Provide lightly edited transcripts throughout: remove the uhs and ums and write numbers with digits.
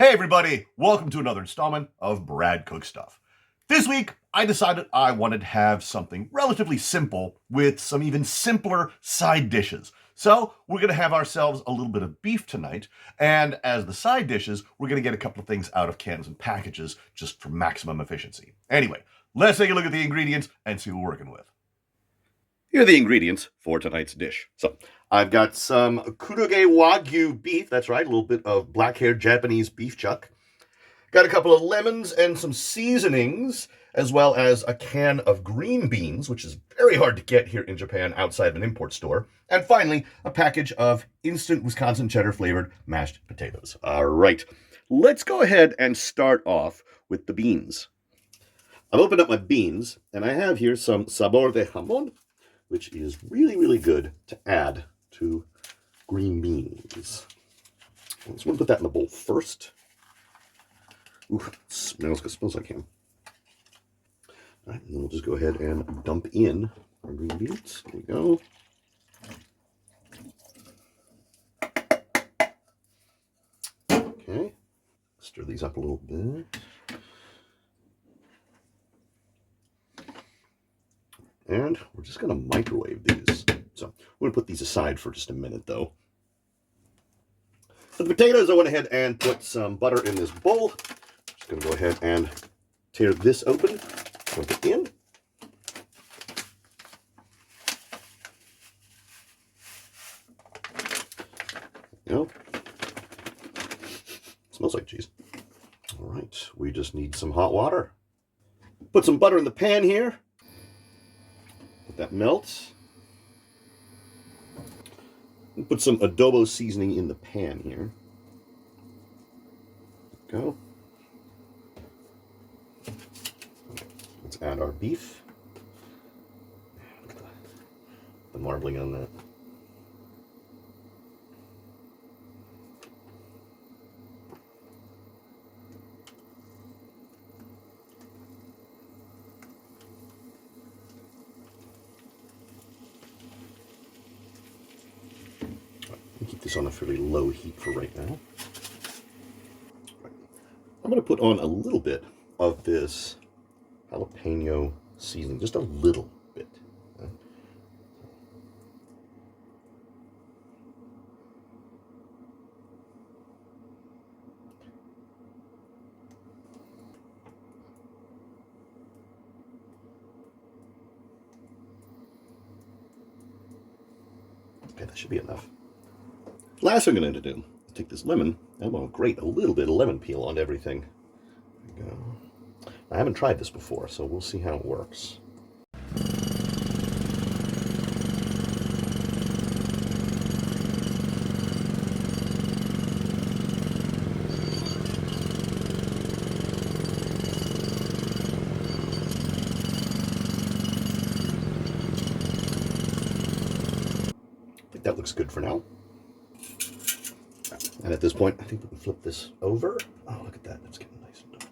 Hey everybody, welcome to another installment of Brad Cook Stuff. This week, I decided I wanted to have something relatively simple with some even simpler side dishes. So we're going to have ourselves a little bit of beef tonight, and as the side dishes, we're going to get a couple of things out of cans and packages just for maximum efficiency. Anyway, let's take a look at the ingredients and see what we're working with. Here are the ingredients for tonight's dish. So, I've got some kuroge wagyu beef, that's right, a little bit of black-haired Japanese beef chuck. Got a couple of lemons and some seasonings, as well as a can of green beans, which is very hard to get here in Japan outside of an import store. And finally, a package of instant Wisconsin cheddar flavored mashed potatoes. All right, let's go ahead and start off with the beans. I've opened up my beans, and I have here some sabor de jamon, which is really, really good to add to green beans. I just want to put that in the bowl first. Ooh, it smells good. Smells like him. All right, and then we'll just go ahead and dump in our green beans. There we go. Okay, stir these up a little bit. And we're just going to microwave these. So we're going to put these aside for just a minute, though. For the potatoes, I went ahead and put some butter in this bowl. Just going to go ahead and tear this open, dump it in. There we go. Smells like cheese. All right, we just need some hot water. Put some butter in the pan here. Let that melt. And put some adobo seasoning in the pan here. There we go. Let's add our beef. Look at the marbling on that. Keep this on a fairly low heat for right now. I'm going to put on a little bit of this jalapeno seasoning, just a little bit. Okay, that should be enough. Last thing I'm going to do is take this lemon, and I'm going to grate a little bit of lemon peel onto everything. There we go. I haven't tried this before, so we'll see how it works. I think that looks good for now. And at this point, I think we can flip this over. Oh, look at that. It's getting nice and dark.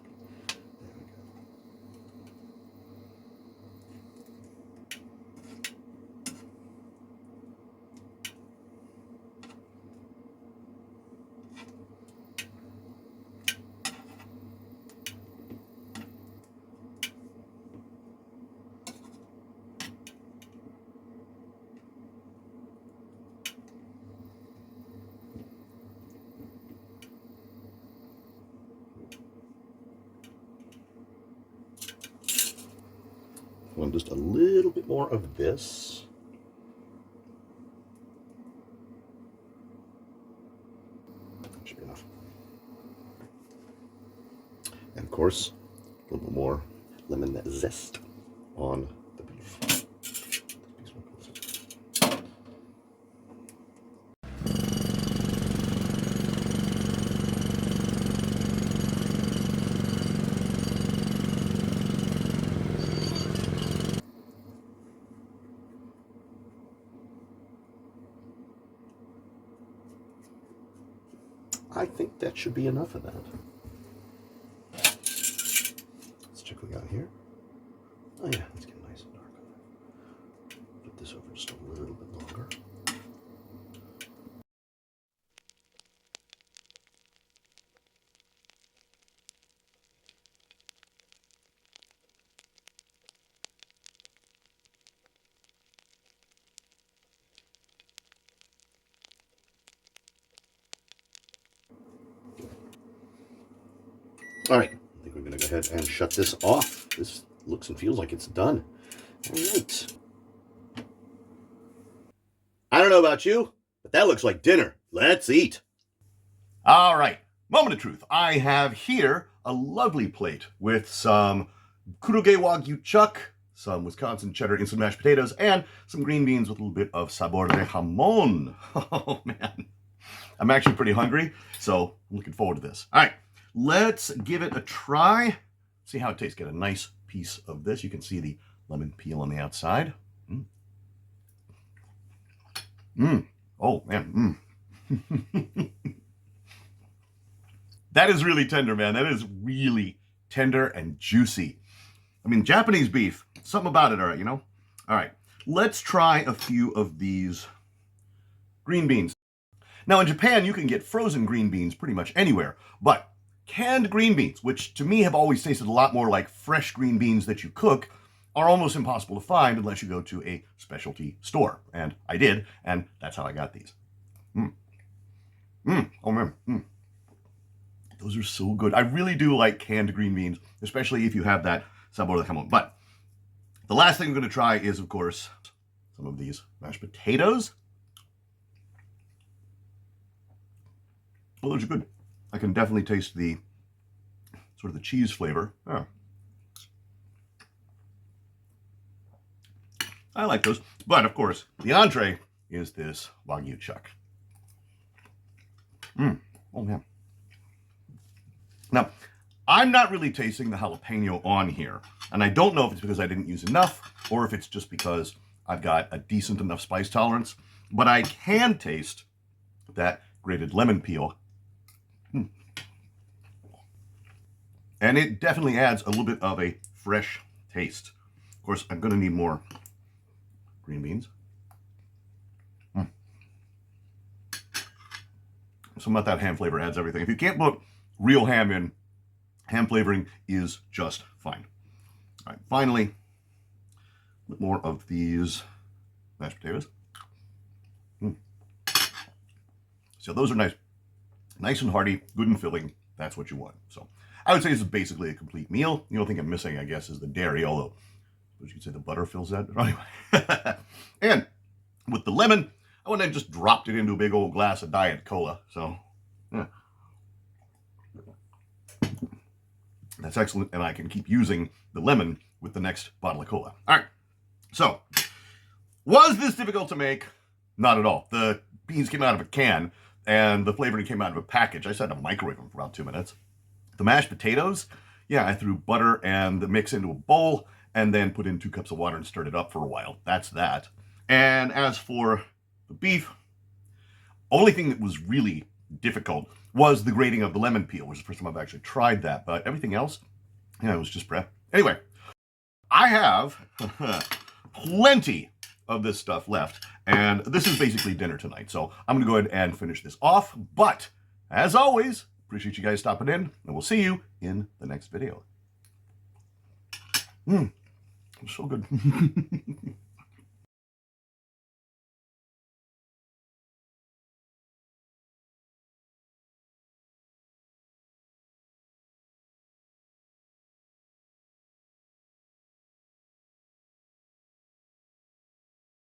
I want just a little bit more of this. That should be enough. And of course, a little bit more lemon zest on the beef. I think that should be enough of that. Let's check what we got here. Oh yeah, let's get nice and dark on that. Put this over just a little bit longer. All right, I think we're going to go ahead and shut this off. This looks and feels like it's done. All right. I don't know about you, but that looks like dinner. Let's eat. All right, moment of truth. I have here a lovely plate with some kuroge wagyu chuck, some Wisconsin cheddar instant mashed potatoes, and some green beans with a little bit of sabor de jamon. Oh, man. I'm actually pretty hungry, so I'm looking forward to this. All right, let's give it a try. See how it tastes. Get a nice piece of this. You can see the lemon peel on the outside. Oh, man. That is really tender, man. That is really tender and juicy. I mean, Japanese beef, something about it, all right, you know? All right, let's try a few of these green beans. Now, in Japan, you can get frozen green beans pretty much anywhere, but canned green beans, which to me have always tasted a lot more like fresh green beans that you cook, are almost impossible to find unless you go to a specialty store. And I did, and that's how I got these. Oh, man. Those are so good. I really do like canned green beans, especially if you have that sabor de jamon. But the last thing I'm going to try is, of course, some of these mashed potatoes. Well, those are good. I can definitely taste the sort of the cheese flavor. Oh. I like those. But, of course, the entree is this wagyu chuck. Oh, man. Now, I'm not really tasting the jalapeno on here, and I don't know if it's because I didn't use enough or if it's just because I've got a decent enough spice tolerance, but I can taste that grated lemon peel. And it definitely adds a little bit of a fresh taste. Of course, I'm going to need more green beans. Something about that ham flavor adds everything. If you can't put real ham in, ham flavoring is just fine. All right, finally, a bit more of these mashed potatoes. So those are nice and hearty, good and filling. That's what you want. So I would say this is basically a complete meal. The only thing I'm missing, I guess, is the dairy, although you could say the butter fills that. Anyway, and with the lemon, I went and just dropped it into a big old glass of Diet Cola. So, yeah. That's excellent, and I can keep using the lemon with the next bottle of cola. All right, so was this difficult to make? Not at all. The beans came out of a can, and the flavoring came out of a package. I just had to microwave them for about 2 minutes. The mashed potatoes, yeah, I threw butter and the mix into a bowl, and then put in 2 cups of water and stirred it up for a while. That's that. And as for the beef, only thing that was really difficult was the grating of the lemon peel, which is the first time I've actually tried that. But everything else, yeah, it was just prep. Anyway, I have plenty of this stuff left, and this is basically dinner tonight. So I'm going to go ahead and finish this off. But as always, appreciate you guys stopping in, and we'll see you in the next video. So good.